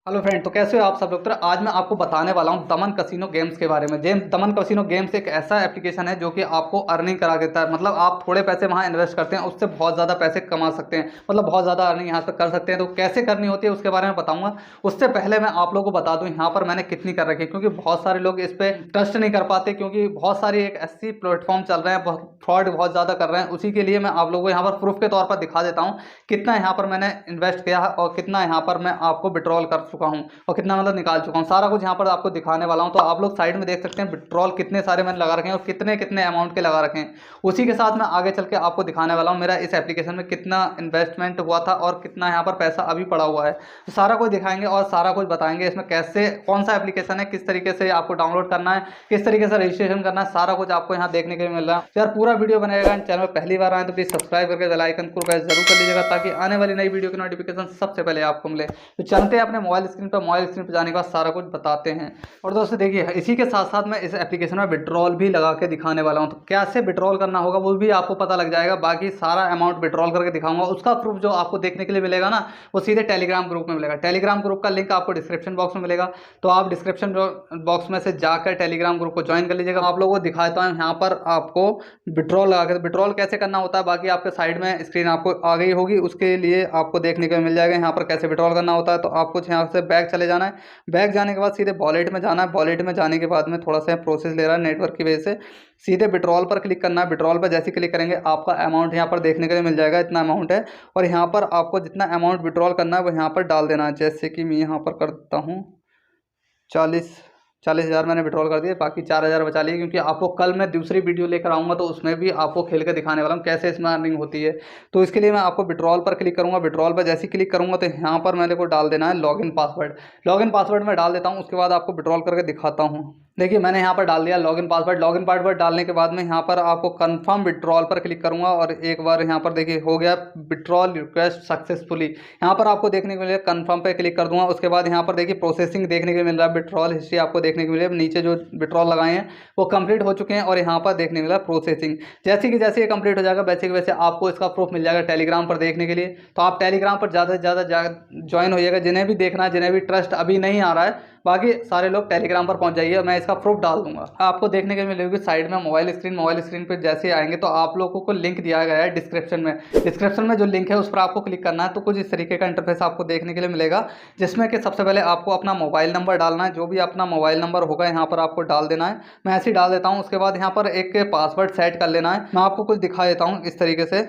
Hello friend, तो कैसे हो आप सब लोग। तो आज मैं आपको बताने वाला हूं दमन कसिनो गेम्स के बारे में। दमन कसिनो गेम्स एक ऐसा एप्लीकेशन है जो कि आपको अर्निंग करा देता है। मतलब आप थोड़े पैसे वहां इन्वेस्ट करते हैं, उससे बहुत ज़्यादा पैसे कमा सकते हैं। मतलब बहुत ज़्यादा अर्निंग यहाँ पर कर सकते हैं। तो कैसे करनी होती है उसके बारे में बताऊंगा। उससे पहले मैं आप लोगों को बता दूं यहाँ पर मैंने कितनी कर रखी है, क्योंकि बहुत सारे लोग इस पर ट्रस्ट नहीं कर पाते, क्योंकि बहुत सारी एक ऐसी प्लेटफॉर्म चल रहे हैं, फ्रॉड बहुत ज़्यादा कर रहे हैं। उसी के लिए मैं आप लोगों को यहाँ पर प्रूफ के तौर पर दिखा देता हूँ कितना यहाँ पर मैंने इन्वेस्ट किया है और कितना यहाँ पर मैं आपको विड्रॉल कर चुका हूँ और कितना मतलब निकाल चुका हूँ। सारा कुछ यहाँ पर आपको दिखाने वाला हूँ। तो आप लोग साइड में देख सकते हैं विड्रॉल कितने सारे मैंने लगा रखे हैं और कितने कितने अमाउंट के लगा रखे हैं। उसी के साथ मैं आगे चल के आपको दिखाने वाला हूँ मेरा इस एप्लीकेशन में कितना इन्वेस्टमेंट हुआ था और कितना यहाँ पर पैसा अभी पड़ा हुआ है। तो सारा कुछ दिखाएंगे और सारा कुछ बताएंगे इसमें कैसे, कौन सा एप्लीकेशन है, किस तरीके से आपको डाउनलोड करना है, किस तरीके से रजिस्ट्रेशन करना है, सारा कुछ आपको यहाँ देखने के लिए मिल रहा है। तो यार पूरा वीडियो बनेगा। चैनल में पहली बार आए तो प्लीज सब्सक्राइब करके बेल आइकन को प्रेस जरूर कर लीजिएगा, ताकि आने वाली नई वीडियो की नोटिफिकेशन सबसे पहले आपको मिले। तो चलते हैं अपने मोबाइल स्क्रीन पर। मोबाइल स्क्रीन पर जाने के बाद सारा कुछ बताते हैं। और दोस्तों देखिए, इसी के साथ साथ मैं इस एप्लीकेशन में विड्रॉल भी लगा के दिखाने वाला हूं। तो कैसे विड्रॉल करना होगा वो भी आपको पता लग जाएगा। बाकी सारा अमाउंट विड्रॉल करके दिखाऊंगा। उसका प्रूफ जो आपको देखने के लिए मिलेगा ना, वो सीधे टेलीग्राम ग्रुप में मिलेगा। टेलीग्राम ग्रुप का लिंक आपको डिस्क्रिप्शन बॉक्स में मिलेगा। तो आप डिस्क्रिप्शन बॉक्स में से जाकर टेलीग्राम ग्रुप को ज्वाइन कर लीजिएगा। आप लोगों को दिखाता हूँ यहाँ पर आपको विड्रॉल लगा के विड्रॉल कैसे करना होता है। बाकी आपके साइड में स्क्रीन आपको आ गई होगी, उसके लिए आपको देखने को मिल जाएगा यहाँ पर कैसे विड्रॉल करना होता है। तो आपको यहाँ से बैक चले जाना है। बैक जाने के बाद सीधे वॉलेट में जाना है। वॉलेट में जाने के बाद में थोड़ा सा प्रोसेस ले रहा है नेटवर्क की वजह से। सीधे विड्रॉल पर क्लिक करना है। विड्रॉल पर जैसे क्लिक करेंगे आपका अमाउंट यहाँ पर देखने के लिए मिल जाएगा, इतना अमाउंट है। और यहाँ पर आपको जितना अमाउंट विड्रॉल करना है वो यहाँ पर डाल देना है। जैसे कि मैं यहाँ पर करता हूँ 40,000 मैंने विड्रॉल कर दिए, बाकी 4,000 बचा लिए, क्योंकि आपको कल मैं दूसरी वीडियो लेकर आऊँगा तो उसमें भी आपको खेल के दिखाने वाला हूँ कैसे इसमें अर्निंग होती है। तो इसके लिए मैं आपको विड्रॉल पर क्लिक करूँगा। विड्रॉल पर जैसे ही क्लिक करूँगा तो यहाँ पर मैंने को डाल देना है लॉगिन पासवर्ड। लॉगिन पासवर्ड मैं डाल देता हूँ, उसके बाद आपको विड्रॉल करके दिखाता हूँ। देखिए मैंने यहाँ पर डाल दिया लॉगिन पासवर्ड। लॉगिन पासवर्ड डालने के बाद में यहाँ पर आपको कंफर्म विड्रॉल पर क्लिक करूँगा और एक बार यहाँ पर देखिए हो गया विड्रॉल रिक्वेस्ट सक्सेसफुली। यहाँ पर आपको देखने को मिलेगा, कंफर्म पे क्लिक कर दूंगा। उसके बाद यहाँ पर देखिए प्रोसेसिंग देखने को मिल रहा है, विड्रॉल हिस्ट्री आपको देखने को मिलेगा। नीचे जो विड्रॉल लगाए हैं वो कंप्लीट हो चुके हैं और यहाँ पर देखने को मिला प्रोसेसिंग। जैसे ये कंप्लीट हो जाएगा वैसे कि वैसे आपको इसका प्रूफ मिल जाएगा टेलीग्राम पर देखने के लिए। तो आप टेलीग्राम पर ज़्यादा से ज़्यादा ज्वाइन होइएगा। जिन्हें भी देखना है, जिन्हें भी ट्रस्ट अभी नहीं आ रहा है, बाकी सारे लोग टेलीग्राम पर पहुंच जाइए। मैं इसका प्रूफ डाल दूंगा। आपको देखने को मिलेगी साइड में मोबाइल स्क्रीन पर जैसे आएंगे तो आप लोगों को लिंक दिया गया है डिस्क्रिप्शन में। डिस्क्रिप्शन में जो लिंक है उस पर आपको क्लिक करना है। तो कुछ इस तरीके का इंटरफेस आपको देखने के लिए मिलेगा, जिसमें कि सबसे पहले आपको अपना मोबाइल नंबर डालना है। जो भी अपना मोबाइल नंबर होगा यहाँ पर आपको डाल देना है। मैं ऐसे ही डाल देता हूँ। उसके बाद यहाँ पर एक पासवर्ड सेट कर लेना है। मैं आपको कुछ दिखा देता हूँ। इस तरीके से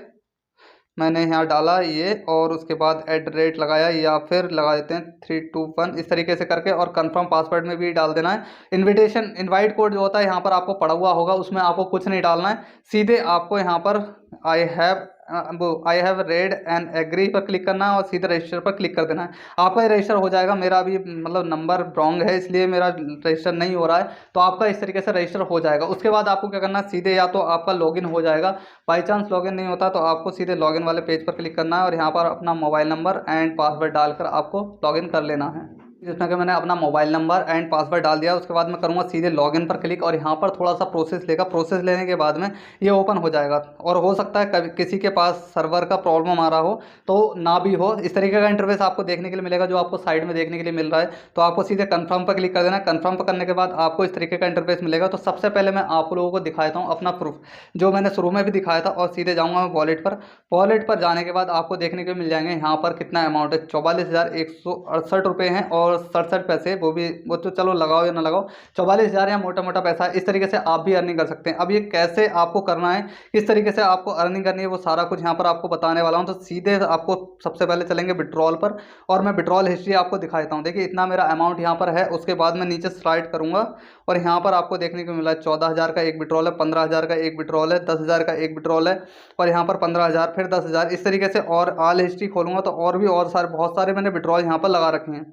मैंने यहाँ डाला ये, और उसके बाद @ लगाया, या फिर लगा देते हैं 321 इस तरीके से करके, और कंफर्म पासवर्ड में भी डाल देना है। इनवाइट कोड जो होता है यहाँ पर आपको पड़ा हुआ होगा, उसमें आपको कुछ नहीं डालना है। सीधे आपको यहाँ पर I have read and agree पर क्लिक करना है और सीधे रजिस्टर पर क्लिक कर देना है। आपका रजिस्टर हो जाएगा। मेरा अभी मतलब नंबर रॉन्ग है, इसलिए मेरा रजिस्टर नहीं हो रहा है। तो आपका इस तरीके से रजिस्टर हो जाएगा। उसके बाद आपको क्या करना है, सीधे या तो आपका लॉगिन हो जाएगा। बाई चांस लॉगिन नहीं होता तो आपको सीधे लॉगिन वाले पेज पर क्लिक करना है और यहाँ पर अपना मोबाइल नंबर एंड पासवर्ड डालकर आपको लॉगिन कर लेना है। जिसमें कि मैंने अपना मोबाइल नंबर एंड पासवर्ड डाल दिया। उसके बाद मैं करूँगा सीधे लॉगिन पर क्लिक, और यहाँ पर थोड़ा सा प्रोसेस लेगा। प्रोसेस लेने के बाद में ये ओपन हो जाएगा। और हो सकता है कभी किसी के पास सर्वर का प्रॉब्लम आ रहा हो, तो ना भी हो। इस तरीके का इंटरफेस आपको देखने के लिए मिलेगा, जो आपको साइड में देखने के लिए मिल रहा है। तो आपको सीधे कन्फर्म पर क्लिक कर देना। कन्फर्म पर करने के बाद आपको इस तरीके का इंटरफेस मिलेगा। तो सबसे पहले मैं आप लोगों को दिखाता हूँ अपना प्रूफ, जो मैंने शुरू में भी दिखाया था। और सीधे जाऊँगा मैं वॉलेट पर। वॉलेट पर जाने के बाद आपको देखने को मिल जाएंगे यहाँ पर कितना अमाउंट है। 44,168 रुपये हैं और 67 पैसे। वो तो चलो लगाओ या ना लगाओ, 44,000 या मोटा मोटा पैसा। इस तरीके से आप भी अर्निंग कर सकते हैं। अब ये कैसे आपको करना है, किस तरीके से आपको अर्निंग करनी है, वो सारा कुछ यहाँ पर आपको बताने वाला हूँ। तो सीधे आपको सबसे पहले चलेंगे विड्रॉल पर, और मैं विड्रॉल हिस्ट्री आपको दिखा देता हूँ। देखिए इतना मेरा अमाउंट यहाँ पर है। उसके बाद मैं नीचे स्लाइड करूँगा और यहाँ पर आपको देखने को मिला है 14,000 का एक विड्रॉल है, 15,000 का एक विड्रॉल है, 10,000 का एक विड्रॉल है, और यहाँ पर 15,000, फिर 10,000। इस तरीके से और ऑल हिस्ट्री खोलूँगा तो और भी और सारे बहुत सारे मैंने विड्रॉल यहाँ पर लगा रखे हैं।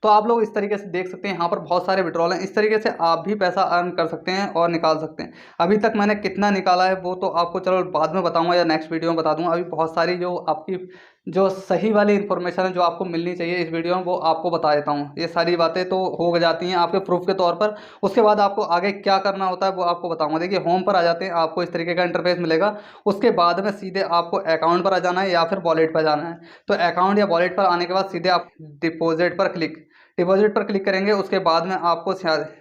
तो आप लोग इस तरीके से देख सकते हैं, यहाँ पर बहुत सारे विड्रॉल हैं। इस तरीके से आप भी पैसा अर्न कर सकते हैं और निकाल सकते हैं। अभी तक मैंने कितना निकाला है वो तो आपको चलो बाद में बताऊंगा या नेक्स्ट वीडियो में बता दूंगा। अभी बहुत सारी जो आपकी जो सही वाली इन्फॉर्मेशन है जो आपको मिलनी चाहिए इस वीडियो में, वो आपको बता देता हूँ। ये सारी बातें तो हो जाती हैं आपके प्रूफ के तौर पर। उसके बाद आपको आगे क्या करना होता है वो आपको बताऊंगा। देखिए होम पर आ जाते हैं, आपको इस तरीके का इंटरफेस मिलेगा। उसके बाद में सीधे आपको अकाउंट पर आ जाना है या फिर वॉलेट पर जाना है। तो अकाउंट या वॉलेट पर आने के बाद सीधे आप डिपॉजिट पर क्लिक करेंगे। उसके बाद में आपको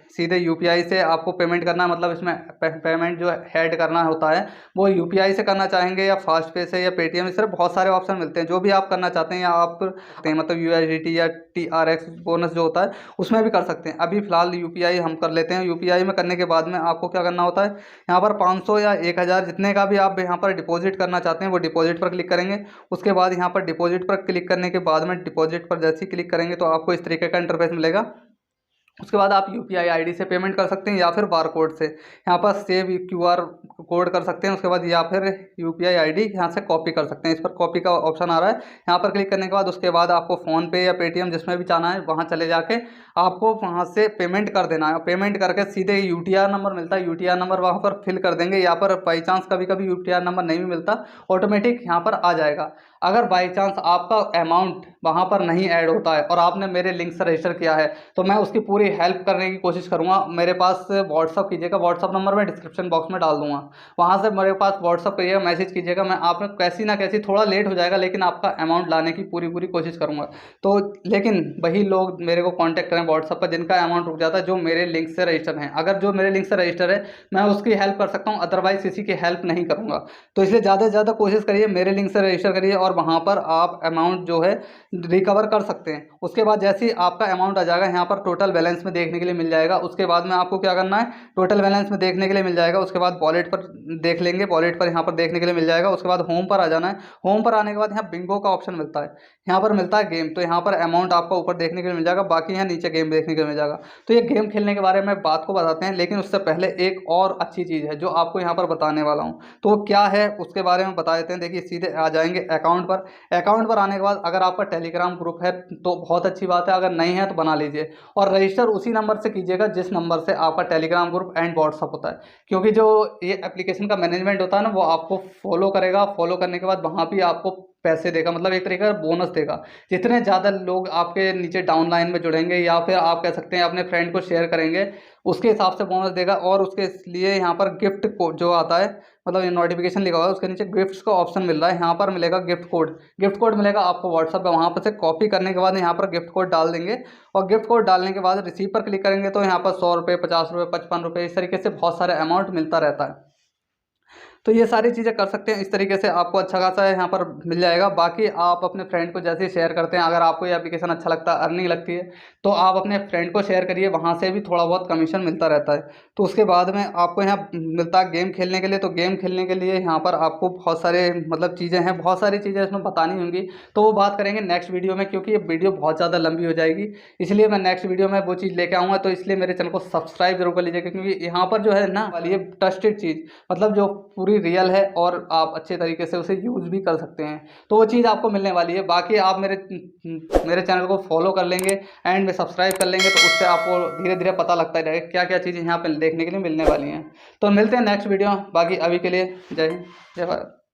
सीधे यूपीआई से आपको पेमेंट करना है, मतलब इसमें पेमेंट जो ऐड करना होता है वो यूपीआई से करना चाहेंगे या फास्ट पे से या पेटीएम, इस तरह बहुत सारे ऑप्शन मिलते हैं। जो भी आप करना चाहते हैं या आप मतलब यूएसडीटी या टीआरएक्स बोनस जो होता है उसमें भी कर सकते हैं। अभी फिलहाल यूपीआई हम कर लेते हैं। यूपीआई में करने के बाद में आपको क्या करना होता है, यहाँ पर 500 या 1000 जितने का भी आप यहाँ पर डिपॉजिट करना चाहते हैं वो डिपॉजिट पर क्लिक करेंगे। उसके बाद यहाँ पर डिपॉजिट पर क्लिक करने के बाद में डिपॉजिट पर जैसे ही क्लिक करेंगे तो आपको इस तरीके का इंटरफेस मिलेगा। उसके बाद आप यूपीआई आईडी से पेमेंट कर सकते हैं या फिर बार कोड से यहाँ पर सेव क्यूआर कोड कर सकते हैं। उसके बाद या फिर यूपीआई आईडी यहाँ से कॉपी कर सकते हैं। इस पर कॉपी का ऑप्शन आ रहा है, यहाँ पर क्लिक करने के बाद उसके बाद आपको फ़ोन पे या पेटीएम जिसमें भी जाना है वहाँ चले जाके आपको वहाँ से पेमेंट कर देना है। पेमेंट करके सीधे यूटीआर नंबर मिलता है, यूटीआर नंबर वहाँ पर फिल कर देंगे। या पर बाई चांस कभी कभी यूटीआर नंबर नहीं भी मिलता, ऑटोमेटिक यहाँ पर आ जाएगा। अगर बाई चांस आपका अमाउंट वहाँ पर नहीं ऐड होता है और आपने मेरे लिंक से रजिस्टर किया है तो मैं उसकी पूरी हेल्प करने की कोशिश करूँगा। मेरे पास व्हाट्सअप कीजिएगा, व्हाट्सअप नंबर मैं डिस्क्रिप्शन बॉक्स में डाल दूँगा, वहाँ से मेरे पास व्हाट्सअप करिएगा, मैसेज कीजिएगा। मैं आपने कैसी ना कैसी, थोड़ा लेट हो जाएगा लेकिन आपका अमाउंट लाने की पूरी कोशिश करूँगा। तो लेकिन वही लोग मेरे को कॉन्टैक्ट करें व्हाट्सअप पर जिनका अमाउंट रुक जाता है, जो मेरे लिंक से रजिस्टर हैं। अगर जो मेरे लिंक से रजिस्टर है मैं उसकी हेल्प कर सकता हूँ, अदरवाइज किसी की हेल्प नहीं करूँगा। तो इसलिए ज़्यादा से ज़्यादा कोशिश करिए मेरे लिंक से रजिस्टर करिए और वहाँ पर आप अमाउंट जो है रिकवर कर सकते हैं। उसके बाद जैसे ही आपका अमाउंट आ जाएगा यहाँ पर टोटल बैलेंस में देखने के लिए मिल जाएगा। उसके बाद में आपको क्या करना है, टोटल बैलेंस में देखने के लिए मिल जाएगा। उसके बाद वॉलेट पर देख लेंगे, वॉलेट पर यहाँ पर देखने के लिए मिल जाएगा। उसके बाद होम पर आ जाना है। होम पर आने के बाद यहाँ बिंगो का ऑप्शन मिलता है, यहाँ पर मिलता है गेम। तो यहाँ पर अमाउंट आपको ऊपर देखने के लिए मिल जाएगा, बाकी यहाँ नीचे गेम देखने के लिए मिल जाएगा। तो ये गेम खेलने के बारे में बात को बताते हैं, लेकिन उससे पहले एक और अच्छी चीज़ है जो आपको यहाँ पर बताने वाला हूँ। तो वो क्या है उसके बारे में बता देते हैं। देखिए सीधे आ जाएंगे अकाउंट पर। अकाउंट पर आने के बाद अगर आपका टेलीग्राम ग्रुप है तो बहुत अच्छी बात है, अगर नहीं है तो बना लीजिए और रजिस्टर उसी नंबर से कीजिएगा जिस नंबर से आपका टेलीग्राम ग्रुप एंड व्हाट्सअप होता है। क्योंकि जो ये एप्लीकेशन का मैनेजमेंट होता है ना वो आपको फॉलो करेगा, फॉलो करने के बाद वहाँ भी आपको पैसे देगा, मतलब एक तरीके का बोनस देगा। जितने ज़्यादा लोग आपके नीचे डाउन लाइन में जुड़ेंगे या फिर आप कह सकते हैं अपने फ्रेंड को शेयर करेंगे उसके हिसाब से बोनस देगा। और उसके लिए यहाँ पर गिफ्ट कोड जो आता है, मतलब ये नोटिफिकेशन लिखा हुआ है उसके नीचे गिफ्ट्स का ऑप्शन मिल रहा है, यहाँ पर मिलेगा गिफ्ट कोड। गिफ्ट कोड मिलेगा आपको व्हाट्सअप पे, वहाँ पर से कॉपी करने के बाद यहाँ पर गिफ्ट कोड डाल देंगे और गिफ्ट कोड डालने के बाद रिसीव पर क्लिक करेंगे तो यहाँ पर 100 रुपये, 50 रुपये, 55 रुपये, इस तरीके से बहुत सारे अमाउंट मिलता रहता है। तो ये सारी चीज़ें कर सकते हैं, इस तरीके से आपको अच्छा खासा यहाँ पर मिल जाएगा। बाकी आप अपने फ्रेंड को जैसे ही शेयर करते हैं, अगर आपको ये एप्लीकेशन अच्छा लगता है, अर्निंग लगती है तो आप अपने फ्रेंड को शेयर करिए, वहाँ से भी थोड़ा बहुत कमीशन मिलता रहता है। तो उसके बाद में आपको यहाँ मिलता है गेम खेलने के लिए। तो गेम खेलने के लिए यहाँ पर आपको बहुत सारे मतलब चीज़ें हैं, बहुत सारी चीज़ें इसमें बतानी होंगी तो वो बात करेंगे नेक्स्ट वीडियो में, क्योंकि ये वीडियो बहुत ज़्यादा लंबी हो जाएगी। इसलिए मैं नेक्स्ट वीडियो में वो चीज़ लेके आऊँगा। तो इसलिए मेरे चैनल को सब्सक्राइब जरूर कर लीजिएगा, क्योंकि यहाँ पर जो है ना वाली ये ट्रस्टेड चीज़, मतलब जो पूरी रियल है और आप अच्छे तरीके से उसे यूज़ भी कर सकते हैं, तो वो चीज़ आपको मिलने वाली है। बाकी आप मेरे चैनल को फॉलो कर लेंगे एंड में सब्सक्राइब कर लेंगे तो उससे आपको धीरे धीरे पता लगता रहेगा क्या क्या चीज़ें यहाँ पर देखने के लिए मिलने वाली हैं। तो मिलते हैं नेक्स्ट वीडियो। बाकी अभी के लिए जय हिंद, जय भारत।